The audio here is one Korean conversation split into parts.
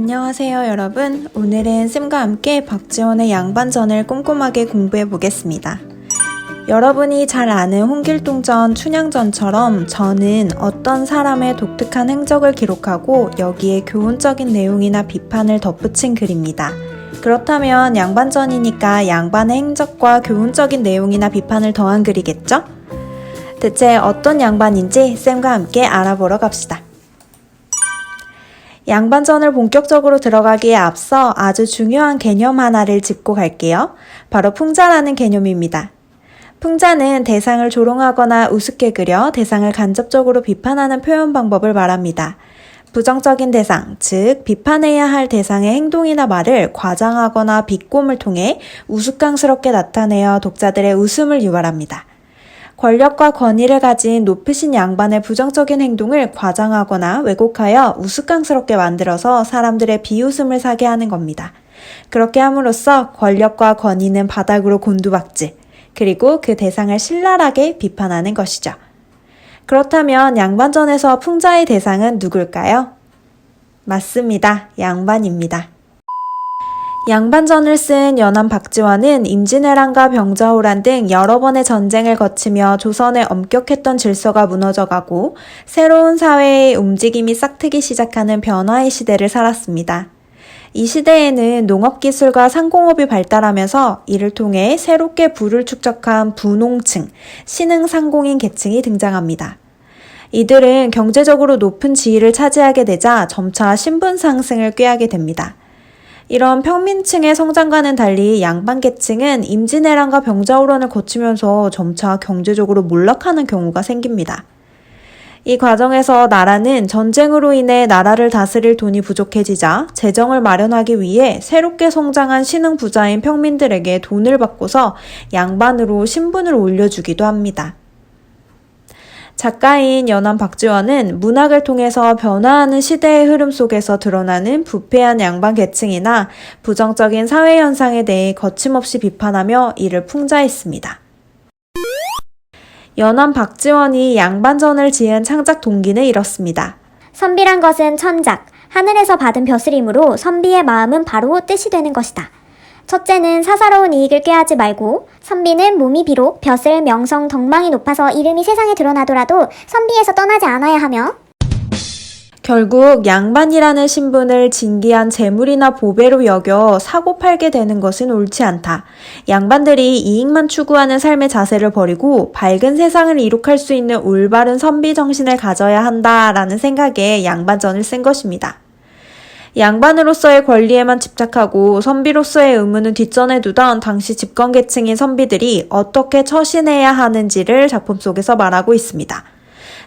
안녕하세요 여러분. 오늘은 쌤과 함께 박지원의 양반전을 꼼꼼하게 공부해 보겠습니다. 여러분이 잘 아는 홍길동전, 춘향전처럼 저는 어떤 사람의 독특한 행적을 기록하고 여기에 교훈적인 내용이나 비판을 덧붙인 글입니다. 그렇다면 양반전이니까 양반의 행적과 교훈적인 내용이나 비판을 더한 글이겠죠? 대체 어떤 양반인지 쌤과 함께 알아보러 갑시다. 양반전을 본격적으로 들어가기에 앞서 아주 중요한 개념 하나를 짚고 갈게요. 바로 풍자라는 개념입니다. 풍자는 대상을 조롱하거나 우습게 그려 대상을 간접적으로 비판하는 표현 방법을 말합니다. 부정적인 대상, 즉 비판해야 할 대상의 행동이나 말을 과장하거나 비꼼을 통해 우스꽝스럽게 나타내어 독자들의 웃음을 유발합니다. 권력과 권위를 가진 높으신 양반의 부정적인 행동을 과장하거나 왜곡하여 우스꽝스럽게 만들어서 사람들의 비웃음을 사게 하는 겁니다. 그렇게 함으로써 권력과 권위는 바닥으로 곤두박질, 그리고 그 대상을 신랄하게 비판하는 것이죠. 그렇다면 양반전에서 풍자의 대상은 누굴까요? 맞습니다. 양반입니다. 양반전을 쓴 연안 박지원은 임진왜란과 병자호란 등 여러 번의 전쟁을 거치며 조선의 엄격했던 질서가 무너져가고 새로운 사회의 움직임이 싹트기 시작하는 변화의 시대를 살았습니다. 이 시대에는 농업기술과 상공업이 발달하면서 이를 통해 새롭게 부를 축적한 부농층, 신흥상공인 계층이 등장합니다. 이들은 경제적으로 높은 지위를 차지하게 되자 점차 신분 상승을 꾀하게 됩니다. 이런 평민층의 성장과는 달리 양반계층은 임진왜란과 병자호란을 거치면서 점차 경제적으로 몰락하는 경우가 생깁니다. 이 과정에서 나라는 전쟁으로 인해 나라를 다스릴 돈이 부족해지자 재정을 마련하기 위해 새롭게 성장한 신흥 부자인 평민들에게 돈을 받고서 양반으로 신분을 올려주기도 합니다. 작가인 연안 박지원은 문학을 통해서 변화하는 시대의 흐름 속에서 드러나는 부패한 양반 계층이나 부정적인 사회 현상에 대해 거침없이 비판하며 이를 풍자했습니다. 연안 박지원이 양반전을 지은 창작 동기는 이렇습니다. 선비란 것은 천작, 하늘에서 받은 벼슬이므로 선비의 마음은 바로 뜻이 되는 것이다. 첫째는 사사로운 이익을 꾀하지 말고 선비는 몸이 비록 벼슬, 명성, 덕망이 높아서 이름이 세상에 드러나더라도 선비에서 떠나지 않아야 하며 결국 양반이라는 신분을 진귀한 재물이나 보배로 여겨 사고 팔게 되는 것은 옳지 않다. 양반들이 이익만 추구하는 삶의 자세를 버리고 밝은 세상을 이룩할 수 있는 올바른 선비 정신을 가져야 한다라는 생각에 양반전을 쓴 것입니다. 양반으로서의 권리에만 집착하고 선비로서의 의무는 뒷전에 두던 당시 집권계층인 선비들이 어떻게 처신해야 하는지를 작품 속에서 말하고 있습니다.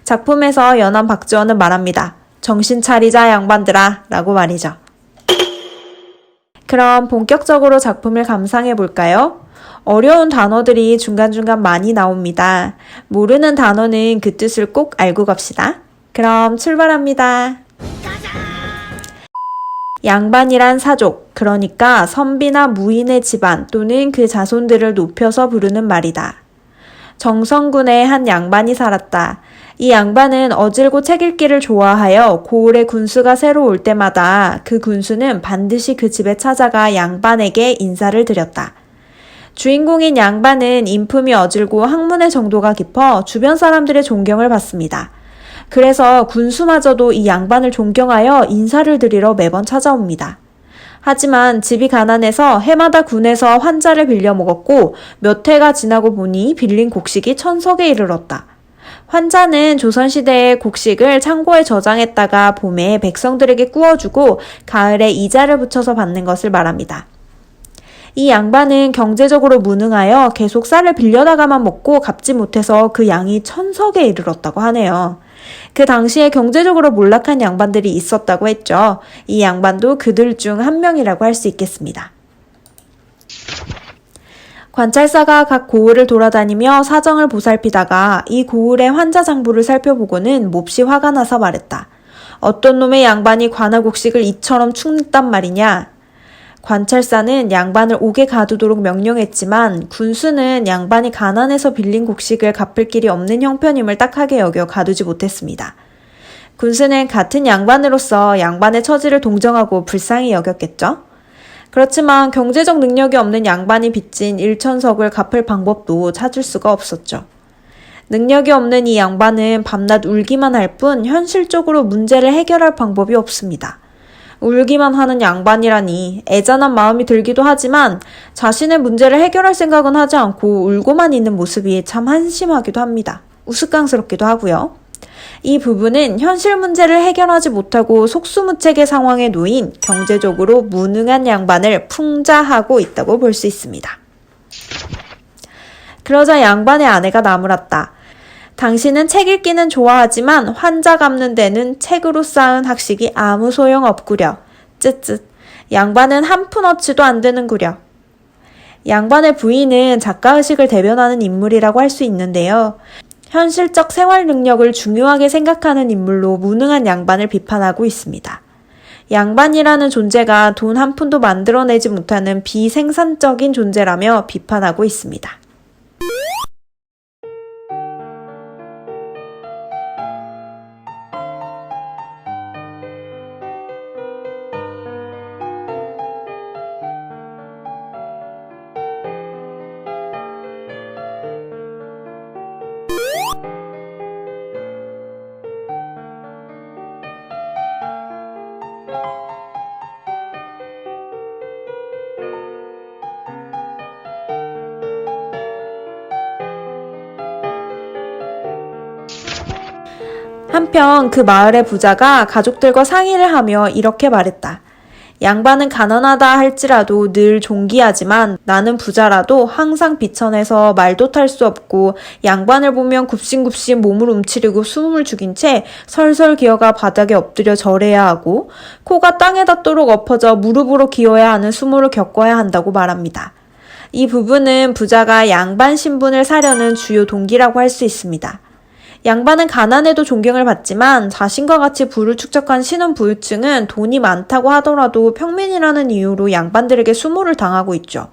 작품에서 연안 박지원은 말합니다. 정신 차리자 양반들아 라고 말이죠. 그럼 본격적으로 작품을 감상해 볼까요? 어려운 단어들이 중간중간 많이 나옵니다. 모르는 단어는 그 뜻을 꼭 알고 갑시다. 그럼 출발합니다. 양반이란 사족, 그러니까 선비나 무인의 집안 또는 그 자손들을 높여서 부르는 말이다. 정성군에 한 양반이 살았다. 이 양반은 어질고 책 읽기를 좋아하여 고을에 군수가 새로 올 때마다 그 군수는 반드시 그 집에 찾아가 양반에게 인사를 드렸다. 주인공인 양반은 인품이 어질고 학문의 정도가 깊어 주변 사람들의 존경을 받습니다. 그래서 군수마저도 이 양반을 존경하여 인사를 드리러 매번 찾아옵니다. 하지만 집이 가난해서 해마다 군에서 환자를 빌려 먹었고 몇 해가 지나고 보니 빌린 곡식이 1000석에 이르렀다. 환자는 조선시대의 곡식을 창고에 저장했다가 봄에 백성들에게 구워주고 가을에 이자를 붙여서 받는 것을 말합니다. 이 양반은 경제적으로 무능하여 계속 쌀을 빌려다가만 먹고 갚지 못해서 그 양이 1000석에 이르렀다고 하네요. 그 당시에 경제적으로 몰락한 양반들이 있었다고 했죠. 이 양반도 그들 중 한 명이라고 할 수 있겠습니다. 관찰사가 각 고을을 돌아다니며 사정을 보살피다가 이 고을의 환자 장부를 살펴보고는 몹시 화가 나서 말했다. 어떤 놈의 양반이 관아곡식을 이처럼 축냈단 말이냐. 관찰사는 양반을 옥에 가두도록 명령했지만 군수는 양반이 가난해서 빌린 곡식을 갚을 길이 없는 형편임을 딱하게 여겨 가두지 못했습니다. 군수는 같은 양반으로서 양반의 처지를 동정하고 불쌍히 여겼겠죠? 그렇지만 경제적 능력이 없는 양반이 빚진 1천석을 갚을 방법도 찾을 수가 없었죠. 능력이 없는 이 양반은 밤낮 울기만 할 뿐 현실적으로 문제를 해결할 방법이 없습니다. 울기만 하는 양반이라니 애잔한 마음이 들기도 하지만 자신의 문제를 해결할 생각은 하지 않고 울고만 있는 모습이 참 한심하기도 합니다. 우스꽝스럽기도 하고요. 이 부분은 현실 문제를 해결하지 못하고 속수무책의 상황에 놓인 경제적으로 무능한 양반을 풍자하고 있다고 볼 수 있습니다. 그러자 양반의 아내가 나무랐다. 당신은 책 읽기는 좋아하지만 환자 갚는 데는 책으로 쌓은 학식이 아무 소용 없구려. 쯧쯧. 양반은 한 푼어치도 안 되는구려. 양반의 부인은 작가의식을 대변하는 인물이라고 할 수 있는데요. 현실적 생활 능력을 중요하게 생각하는 인물로 무능한 양반을 비판하고 있습니다. 양반이라는 존재가 돈 한 푼도 만들어내지 못하는 비생산적인 존재라며 비판하고 있습니다. 한편 그 마을의 부자가 가족들과 상의를 하며 이렇게 말했다. 양반은 가난하다 할지라도 늘 존귀하지만 나는 부자라도 항상 비천해서 말도 탈 수 없고 양반을 보면 굽신굽신 몸을 움츠리고 숨을 죽인 채 설설 기어가 바닥에 엎드려 절해야 하고 코가 땅에 닿도록 엎어져 무릎으로 기어야 하는 수모를 겪어야 한다고 말합니다. 이 부분은 부자가 양반 신분을 사려는 주요 동기라고 할 수 있습니다. 양반은 가난해도 존경을 받지만 자신과 같이 부를 축적한 신혼부유층은 돈이 많다고 하더라도 평민이라는 이유로 양반들에게 수모를 당하고 있죠.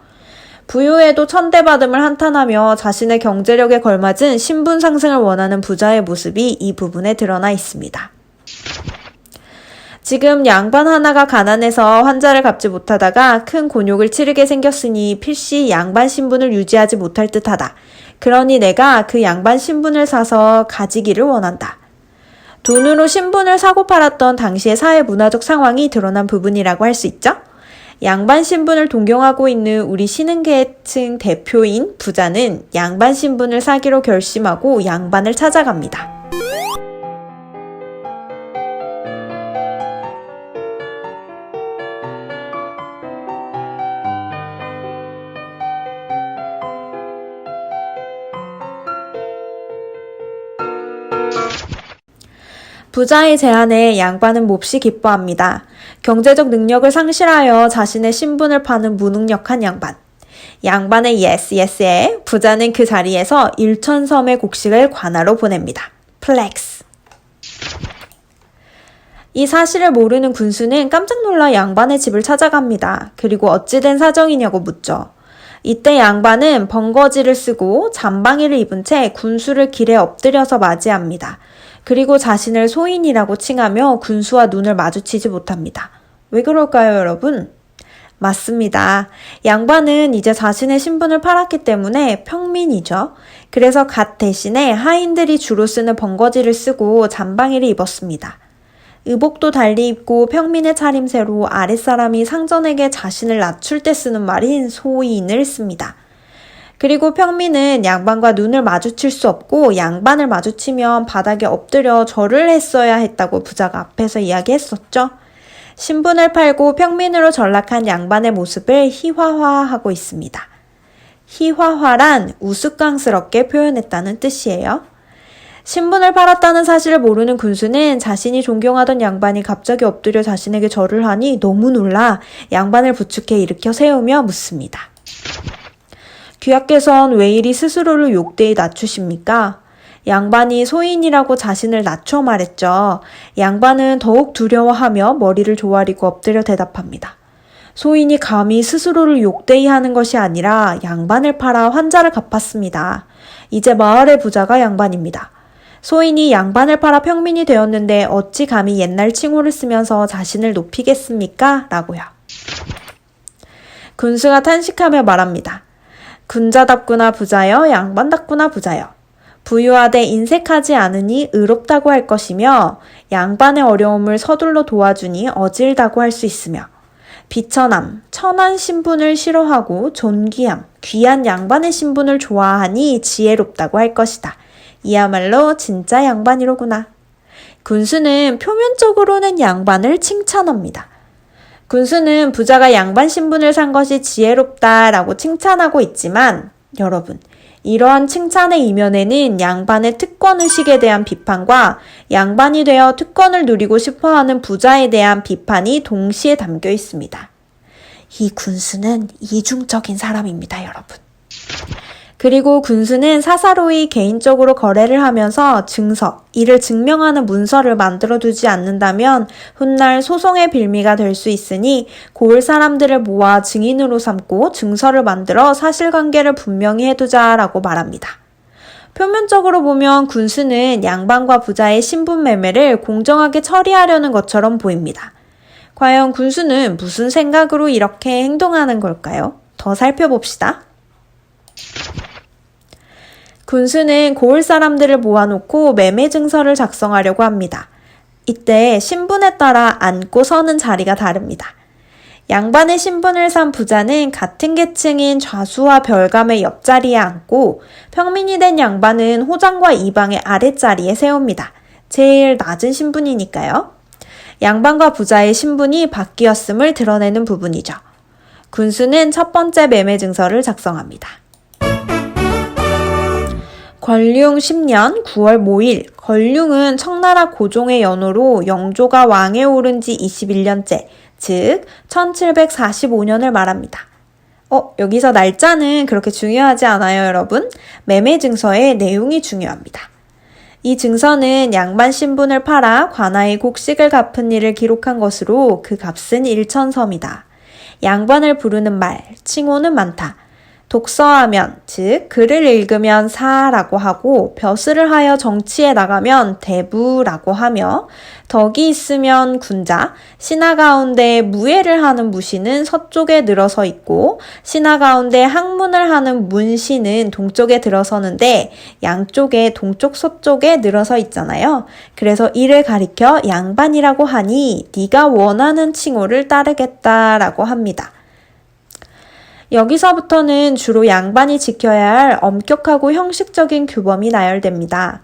부유해도 천대받음을 한탄하며 자신의 경제력에 걸맞은 신분 상승을 원하는 부자의 모습이 이 부분에 드러나 있습니다. 지금 양반 하나가 가난해서 환자를 갚지 못하다가 큰 곤욕을 치르게 생겼으니 필시 양반 신분을 유지하지 못할 듯하다. 그러니 내가 그 양반 신분을 사서 가지기를 원한다. 돈으로 신분을 사고 팔았던 당시의 사회 문화적 상황이 드러난 부분이라고 할 수 있죠. 양반 신분을 동경하고 있는 우리 신흥계층 대표인 부자는 양반 신분을 사기로 결심하고 양반을 찾아갑니다. 부자의 제안에 양반은 몹시 기뻐합니다. 경제적 능력을 상실하여 자신의 신분을 파는 무능력한 양반. 양반의 예스에 부자는 그 자리에서 1,000섬의 곡식을 관하로 보냅니다. 플렉스. 이 사실을 모르는 군수는 깜짝 놀라 양반의 집을 찾아갑니다. 그리고 어찌된 사정이냐고 묻죠. 이때 양반은 번거지를 쓰고 잠방이를 입은 채 군수를 길에 엎드려서 맞이합니다. 그리고 자신을 소인이라고 칭하며 군수와 눈을 마주치지 못합니다. 왜 그럴까요, 여러분? 맞습니다. 양반은 이제 자신의 신분을 팔았기 때문에 평민이죠. 그래서 갓 대신에 하인들이 주로 쓰는 번거지를 쓰고 잠방이를 입었습니다. 의복도 달리 입고 평민의 차림새로 아랫사람이 상전에게 자신을 낮출 때 쓰는 말인 소인을 씁니다. 그리고 평민은 양반과 눈을 마주칠 수 없고 양반을 마주치면 바닥에 엎드려 절을 했어야 했다고 부자가 앞에서 이야기했었죠. 신분을 팔고 평민으로 전락한 양반의 모습을 희화화하고 있습니다. 희화화란 우스꽝스럽게 표현했다는 뜻이에요. 신분을 팔았다는 사실을 모르는 군수는 자신이 존경하던 양반이 갑자기 엎드려 자신에게 절을 하니 너무 놀라 양반을 부축해 일으켜 세우며 묻습니다. 귀하께선 왜 이리 스스로를 욕되이 낮추십니까? 양반이 소인이라고 자신을 낮춰 말했죠. 양반은 더욱 두려워하며 머리를 조아리고 엎드려 대답합니다. 소인이 감히 스스로를 욕되이 하는 것이 아니라 양반을 팔아 환자를 갚았습니다. 이제 마을의 부자가 양반입니다. 소인이 양반을 팔아 평민이 되었는데 어찌 감히 옛날 칭호를 쓰면서 자신을 높이겠습니까? 라고요. 군수가 탄식하며 말합니다. 군자답구나 부자여 양반답구나 부자여. 부유하되 인색하지 않으니 의롭다고 할 것이며 양반의 어려움을 서둘러 도와주니 어질다고 할 수 있으며 비천함, 천한 신분을 싫어하고 존귀함, 귀한 양반의 신분을 좋아하니 지혜롭다고 할 것이다. 이야말로 진짜 양반이로구나. 군수는 표면적으로는 양반을 칭찬합니다. 군수는 부자가 양반 신분을 산 것이 지혜롭다라고 칭찬하고 있지만 여러분, 이러한 칭찬의 이면에는 양반의 특권의식에 대한 비판과 양반이 되어 특권을 누리고 싶어하는 부자에 대한 비판이 동시에 담겨 있습니다. 이 군수는 이중적인 사람입니다, 여러분. 그리고 군수는 사사로이 개인적으로 거래를 하면서 증서, 이를 증명하는 문서를 만들어두지 않는다면 훗날 소송의 빌미가 될 수 있으니 고을 사람들을 모아 증인으로 삼고 증서를 만들어 사실관계를 분명히 해두자라고 말합니다. 표면적으로 보면 군수는 양반과 부자의 신분 매매를 공정하게 처리하려는 것처럼 보입니다. 과연 군수는 무슨 생각으로 이렇게 행동하는 걸까요? 더 살펴봅시다. 군수는 고을 사람들을 모아놓고 매매 증서를 작성하려고 합니다. 이때 신분에 따라 앉고 서는 자리가 다릅니다. 양반의 신분을 산 부자는 같은 계층인 좌수와 별감의 옆자리에 앉고 평민이 된 양반은 호장과 이방의 아랫자리에 세웁니다. 제일 낮은 신분이니까요. 양반과 부자의 신분이 바뀌었음을 드러내는 부분이죠. 군수는 첫 번째 매매 증서를 작성합니다. 권륭 10년 9월 모일, 권륭은 청나라 고종의 연호로 영조가 왕에 오른 지 21년째, 즉 1745년을 말합니다. 여기서 날짜는 그렇게 중요하지 않아요, 여러분. 매매 증서의 내용이 중요합니다. 이 증서는 양반 신분을 팔아 관아의 곡식을 갚은 일을 기록한 것으로 그 값은 1천섬이다. 양반을 부르는 말, 칭호는 많다. 독서하면, 즉 글을 읽으면 사라고 하고 벼슬을 하여 정치에 나가면 대부라고 하며 덕이 있으면 군자, 신하 가운데 무예를 하는 무시는 서쪽에 늘어서 있고 신하 가운데 학문을 하는 문시는 동쪽에 들어서는데 양쪽에 동쪽 서쪽에 늘어서 있잖아요. 그래서 이를 가리켜 양반이라고 하니 네가 원하는 칭호를 따르겠다라고 합니다. 여기서부터는 주로 양반이 지켜야 할 엄격하고 형식적인 규범이 나열됩니다.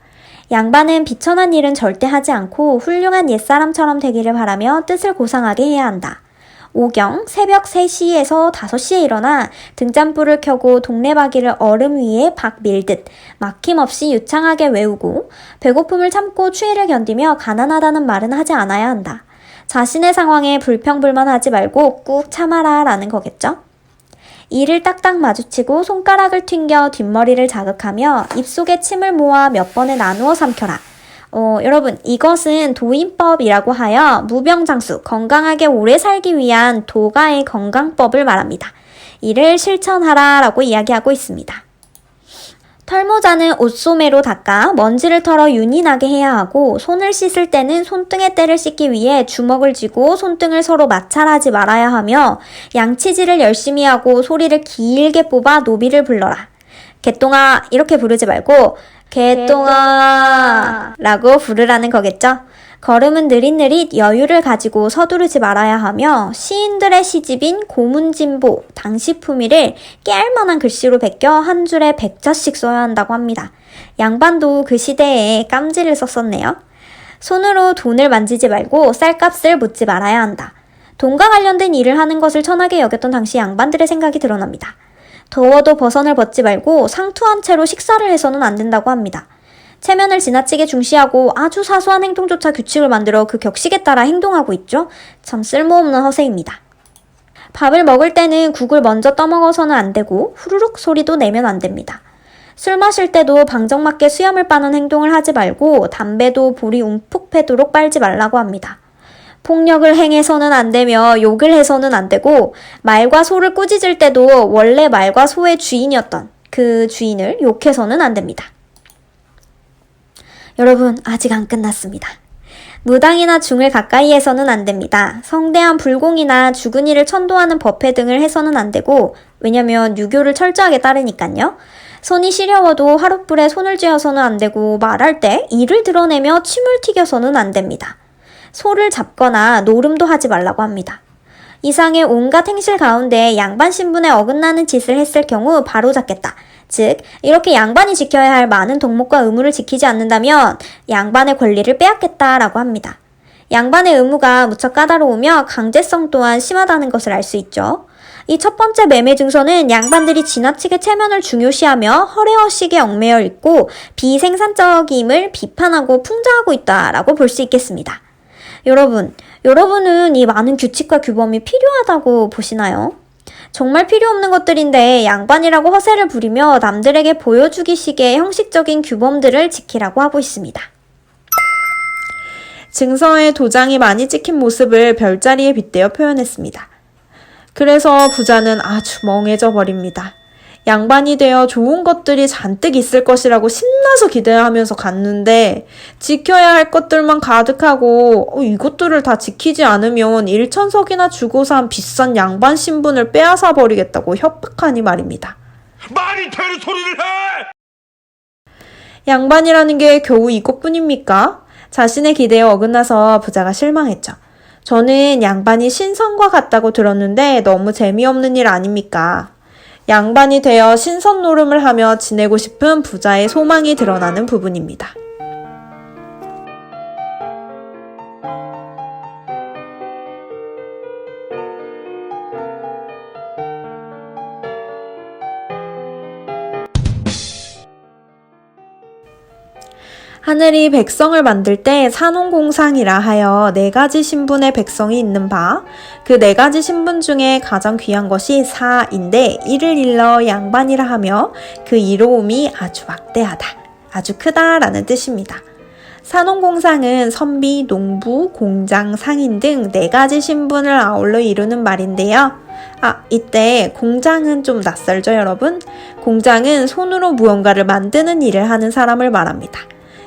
양반은 비천한 일은 절대 하지 않고 훌륭한 옛사람처럼 되기를 바라며 뜻을 고상하게 해야 한다. 오경 새벽 3시에서 5시에 일어나 등잔불을 켜고 동네바퀴를 얼음 위에 박 밀듯 막힘없이 유창하게 외우고 배고픔을 참고 추위를 견디며 가난하다는 말은 하지 않아야 한다. 자신의 상황에 불평불만하지 말고 꾹 참아라 라는 거겠죠? 이를 딱딱 마주치고 손가락을 튕겨 뒷머리를 자극하며 입속에 침을 모아 몇 번에 나누어 삼켜라. 여러분, 이것은 도인법이라고 하여 무병장수, 건강하게 오래 살기 위한 도가의 건강법을 말합니다. 이를 실천하라 라고 이야기하고 있습니다. 털모자는 옷소매로 닦아 먼지를 털어 윤이 나게 해야 하고 손을 씻을 때는 손등의 때를 씻기 위해 주먹을 쥐고 손등을 서로 마찰하지 말아야 하며 양치질을 열심히 하고 소리를 길게 뽑아 노비를 불러라. 개똥아 이렇게 부르지 말고 개똥아 라고 부르라는 거겠죠? 걸음은 느릿느릿 여유를 가지고 서두르지 말아야 하며 시인들의 시집인 고문진보, 당시품위를 깨알만한 글씨로 베껴 한 줄에 100자씩 써야 한다고 합니다. 양반도 그 시대에 깜지를 썼었네요. 손으로 돈을 만지지 말고 쌀값을 묻지 말아야 한다. 돈과 관련된 일을 하는 것을 천하게 여겼던 당시 양반들의 생각이 드러납니다. 더워도 버선을 벗지 말고 상투한 채로 식사를 해서는 안 된다고 합니다. 체면을 지나치게 중시하고 아주 사소한 행동조차 규칙을 만들어 그 격식에 따라 행동하고 있죠. 참 쓸모없는 허세입니다. 밥을 먹을 때는 국을 먼저 떠먹어서는 안 되고 후루룩 소리도 내면 안 됩니다. 술 마실 때도 방정맞게 수염을 빠는 행동을 하지 말고 담배도 볼이 움푹 패도록 빨지 말라고 합니다. 폭력을 행해서는 안 되며 욕을 해서는 안 되고 말과 소를 꾸짖을 때도 원래 말과 소의 주인이었던 그 주인을 욕해서는 안 됩니다. 여러분, 아직 안 끝났습니다. 무당이나 중을 가까이 해서는 안 됩니다. 성대한 불공이나 주근이를 천도하는 법회 등을 해서는 안 되고, 왜냐면 유교를 철저하게 따르니까요. 손이 시려워도 화롯불에 손을 쥐어서는 안 되고, 말할 때 이를 드러내며 침을 튀겨서는 안 됩니다. 소를 잡거나 노름도 하지 말라고 합니다. 이상의 온갖 행실 가운데 양반 신분에 어긋나는 짓을 했을 경우 바로 잡겠다. 즉, 이렇게 양반이 지켜야 할 많은 덕목과 의무를 지키지 않는다면 양반의 권리를 빼앗겠다라고 합니다. 양반의 의무가 무척 까다로우며 강제성 또한 심하다는 것을 알 수 있죠. 이 첫 번째 매매 증서는 양반들이 지나치게 체면을 중요시하며 허례허식에 얽매여 있고 비생산적임을 비판하고 풍자하고 있다라고 볼 수 있겠습니다. 여러분은 이 많은 규칙과 규범이 필요하다고 보시나요? 정말 필요 없는 것들인데 양반이라고 허세를 부리며 남들에게 보여주기식의 형식적인 규범들을 지키라고 하고 있습니다. 증서에 도장이 많이 찍힌 모습을 별자리에 빗대어 표현했습니다. 그래서 부자는 아주 멍해져 버립니다. 양반이 되어 좋은 것들이 잔뜩 있을 것이라고 신나서 기대하면서 갔는데 지켜야 할 것들만 가득하고 이것들을 다 지키지 않으면 일천석이나 주고 산 비싼 양반 신분을 빼앗아 버리겠다고 협박하니 말입니다. 말이 되는 소리를 해! 양반이라는 게 겨우 이것뿐입니까? 자신의 기대에 어긋나서 부자가 실망했죠. 저는 양반이 신선과 같다고 들었는데 너무 재미없는 일 아닙니까? 양반이 되어 신선 노름을 하며 지내고 싶은 부자의 소망이 드러나는 부분입니다. 하늘이 백성을 만들 때 산홍공상이라 하여 4가지 신분의 백성이 있는 바, 그 4가지 신분 중에 가장 귀한 것이 사인데 이를 일러 양반이라 하며 그 이로움이 아주 막대하다, 아주 크다라는 뜻입니다. 산홍공상은 선비, 농부, 공장, 상인 등 4가지 신분을 아울러 이루는 말인데요. 이때 공장은 좀 낯설죠, 여러분? 공장은 손으로 무언가를 만드는 일을 하는 사람을 말합니다.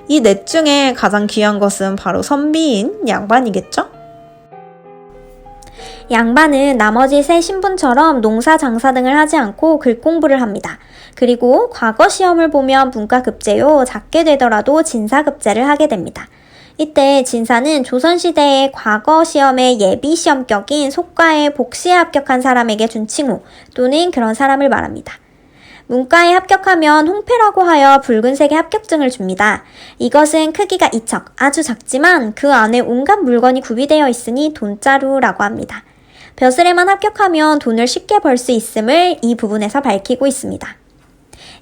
이 넷 중에 가장 귀한 것은 바로 선비인 양반이겠죠? 양반은 나머지 세 신분처럼 농사 장사 등을 하지 않고 글 공부를 합니다. 그리고 과거 시험을 보면 문과급제요, 작게 되더라도 진사급제를 하게 됩니다. 이때 진사는 조선시대의 과거 시험의 예비 시험격인 속과의 복시에 합격한 사람에게 준 칭호 또는 그런 사람을 말합니다. 문과에 합격하면 홍패라고 하여 붉은색의 합격증을 줍니다. 이것은 크기가 이척, 아주 작지만 그 안에 온갖 물건이 구비되어 있으니 돈자루라고 합니다. 벼슬에만 합격하면 돈을 쉽게 벌 수 있음을 이 부분에서 밝히고 있습니다.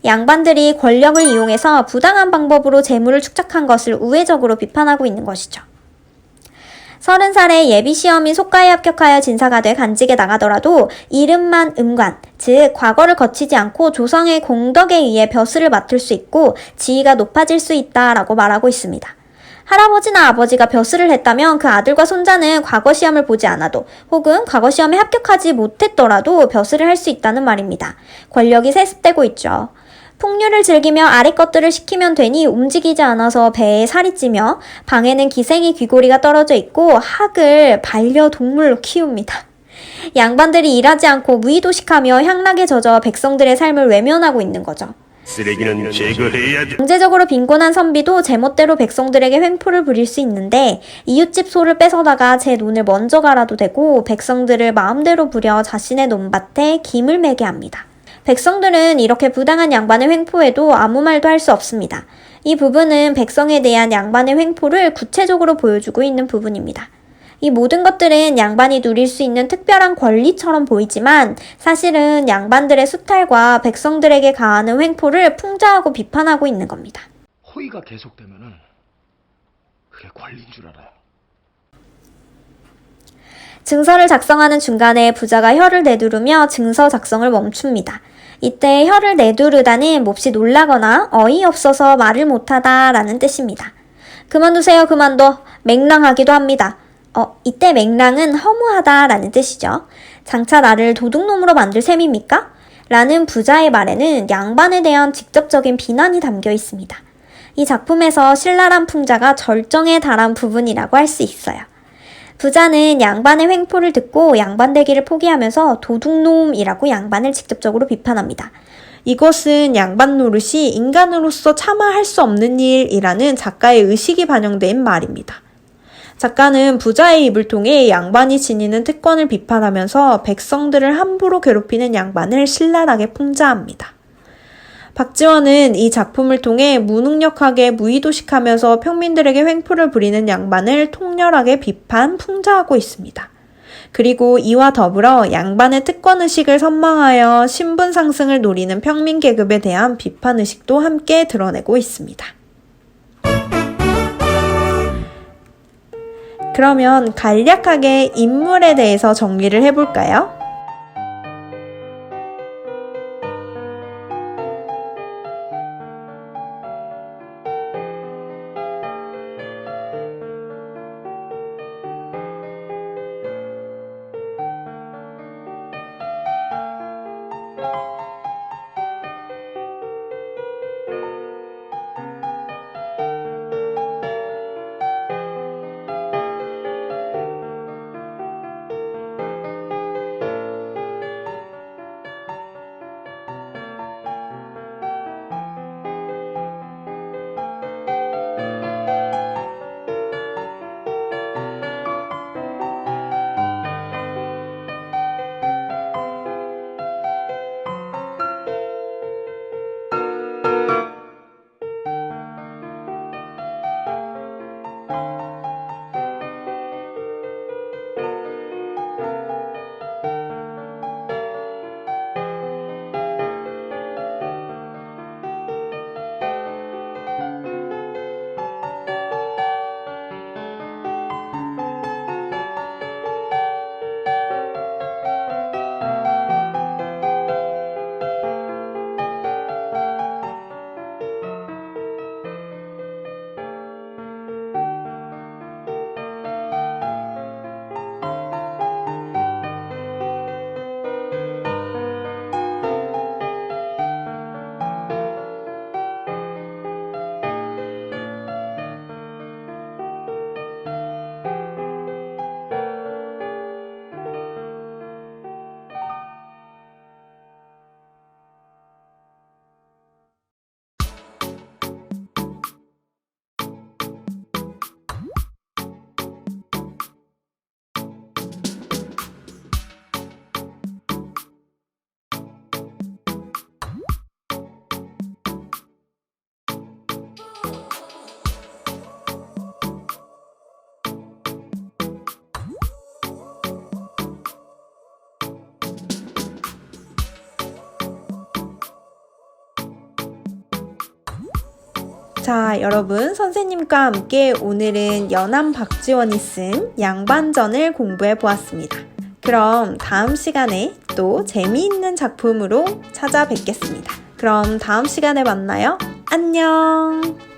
양반들이 권력을 이용해서 부당한 방법으로 재물을 축적한 것을 우회적으로 비판하고 있는 것이죠. 30살에 예비시험인 속과에 합격하여 진사가 돼 간직에 나가더라도 이름만 음관, 즉 과거를 거치지 않고 조상의 공덕에 의해 벼슬을 맡을 수 있고 지위가 높아질 수 있다라고 말하고 있습니다. 할아버지나 아버지가 벼슬을 했다면 그 아들과 손자는 과거 시험을 보지 않아도 혹은 과거 시험에 합격하지 못했더라도 벼슬을 할 수 있다는 말입니다. 권력이 세습되고 있죠. 풍류를 즐기며 아래 것들을 시키면 되니 움직이지 않아서 배에 살이 찌며 방에는 기생이 귀고리가 떨어져 있고 학을 반려동물로 키웁니다. 양반들이 일하지 않고 무의도식하며 향락에 젖어 백성들의 삶을 외면하고 있는 거죠. 쓰레기는 제거해야 돼. 경제적으로 빈곤한 선비도 제멋대로 백성들에게 횡포를 부릴 수 있는데 이웃집 소를 뺏어다가 제 논을 먼저 갈아도 되고 백성들을 마음대로 부려 자신의 논밭에 김을 매게 합니다. 백성들은 이렇게 부당한 양반의 횡포에도 아무 말도 할 수 없습니다. 이 부분은 백성에 대한 양반의 횡포를 구체적으로 보여주고 있는 부분입니다. 이 모든 것들은 양반이 누릴 수 있는 특별한 권리처럼 보이지만 사실은 양반들의 수탈과 백성들에게 가하는 횡포를 풍자하고 비판하고 있는 겁니다. 호의가 계속되면은 그게 권리인 줄 알아요. 증서를 작성하는 중간에 부자가 혀를 내두르며 증서 작성을 멈춥니다. 이때 혀를 내두르다는 몹시 놀라거나 어이없어서 말을 못하다 라는 뜻입니다. 그만두세요, 그만둬. 맹랑하기도 합니다. 이때 맹랑은 허무하다 라는 뜻이죠. 장차 나를 도둑놈으로 만들 셈입니까? 라는 부자의 말에는 양반에 대한 직접적인 비난이 담겨 있습니다. 이 작품에서 신랄한 풍자가 절정에 달한 부분이라고 할 수 있어요. 부자는 양반의 횡포를 듣고 양반 되기를 포기하면서 도둑놈이라고 양반을 직접적으로 비판합니다. 이것은 양반 노릇이 인간으로서 차마 할 수 없는 일이라는 작가의 의식이 반영된 말입니다. 작가는 부자의 입을 통해 양반이 지니는 특권을 비판하면서 백성들을 함부로 괴롭히는 양반을 신랄하게 풍자합니다. 박지원은 이 작품을 통해 무능력하게 무의도식하면서 평민들에게 횡포를 부리는 양반을 통렬하게 비판, 풍자하고 있습니다. 그리고 이와 더불어 양반의 특권의식을 선망하여 신분 상승을 노리는 평민 계급에 대한 비판의식도 함께 드러내고 있습니다. 그러면 간략하게 인물에 대해서 정리를 해볼까요? 자, 여러분, 선생님과 함께 오늘은 연암 박지원이 쓴 양반전을 공부해 보았습니다. 그럼 다음 시간에 또 재미있는 작품으로 찾아뵙겠습니다. 그럼 다음 시간에 만나요. 안녕!